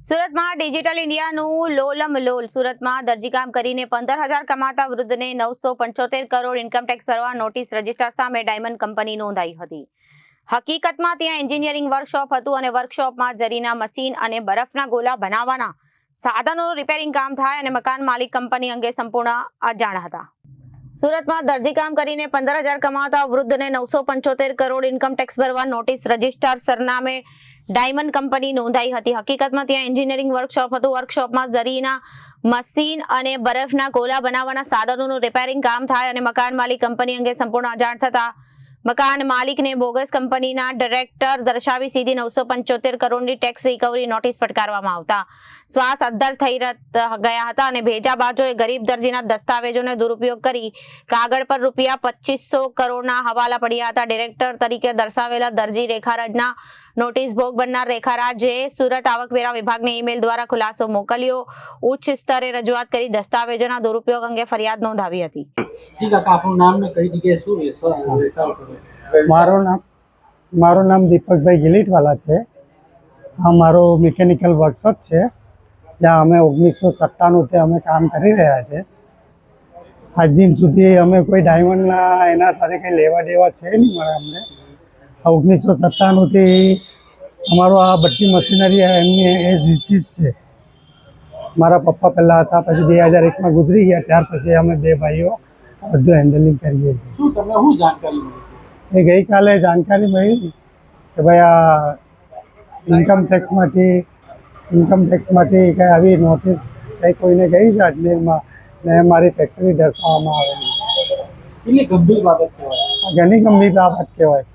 સુરતમાં ડિજિટલ ઇન્ડિયાનું લોલમ લોલ. સુરતમાં દરજીકામ કરીને 15,000 કમાતા વૃદ્ધને 975 કરોડ ઇન્કમટેક્સ ભરવા નોટિસ રજિસ્ટ્રાર સામે ડાયમંડ કંપની નોંધાઈ હતી. હકીકતમાં ત્યાં એન્જિનિયરિંગ વર્કશોપ હતું અને વર્કશોપમાં જરીના મશીન અને બરફના ગોલા બનાવવાના સાધનોનું રિપેરિંગ કામ થાય અને મકાન માલિક કંપની અંગે સંપૂર્ણ અજાણ હતા. સુરતમાં દરજીકામ કરીને 15,000 કમાતા વૃદ્ધને 975 કરોડ ઇન્કમટેક્સ ભરવા નોટિસ રજિસ્ટ્રાર સરનામે ડાયમંડ કંપની નોંધાઈ હતી. હકીકતમાં ત્યાં એન્જિનિયરિંગ વર્કશોપ હતું. વર્કશોપમાં જરીના મશીન અને બરફના ગોલા બનાવવાના સાધનોનું રિપેરિંગ કામ થાય અને મકાન માલિક કંપની અંગે સંપૂર્ણ અજાણ થતા મકાન માલિકને બોગસ કંપનીના ડિરેક્ટર દર્શાવી સીધી 975 કરોડની ટેક્સ રિકવરી નોટિસ ફટકારવામાં આવતા શ્વાસ અદ્ધર થઈ ગયા હતા અને ભેજાબાજોએ ગરીબ દરજીના દસ્તાવેજોને દુરુપયોગ કરી કાગળ પર રૂપિયા 2500 કરોડના હવાલા પડ્યા હતા. ડિરેક્ટર તરીકે દર્શાવેલા દરજી રેખારાજના નોટિસ ભોગ બનનાર રેખારાજે સુરત આવકવેરા વિભાગને ઈમેલ દ્વારા ખુલાસો મોકલ્યો. ઉચ્ચ સ્તરે રજૂઆત કરી દસ્તાવેજોના દુરુપયોગ અંગે ફરિયાદ નોંધાવી હતી. મારું નામ દીપકભાઈ ગિલીટવાલા છે. આ મારો મિકેનિકલ વર્કશોપ છે. ત્યાં અમે 1997થી અમે કામ કરી રહ્યા છે. આજ દિન સુધી અમે કોઈ ડાયમંડના એના સાથે કંઈ લેવા દેવા છે નહીં. મળે અમને 1997થી અમારો આ બધી મશીનરી એમની એજ છે. મારા પપ્પા પહેલાં હતા, પછી 2001માં ગુજરી ગયા. ત્યાર પછી અમે બે ભાઈઓ બધું હેન્ડલિંગ કરીએ છીએ. શું તમને શું જાણકારી મળી? એ ગઈકાલે જાણકારી મળી કે ભાઈ આ ઇન્કમ ટેક્સમાંથી કંઈ આવી નોટિસ કંઈ કોઈને ગઈ છે અજમેરમાં ને મારી ફેક્ટરી દર્શાવવામાં આવેલી. કેટલી ગંભીર બાબત કહેવાય? ઘણી ગંભીર બાબત કહેવાય.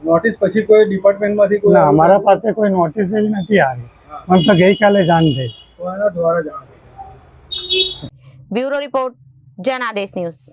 નોટિસ પછી કોઈ ડિપાર્ટમેન્ટમાંથી કોઈ ના, અમારા પાસે કોઈ નોટિસ એવી નથી આવી. મને તો ગઈકાલે જાણ થઈ. કોના દ્વારા જાણ થઈ? Bureau report, Janadesh news.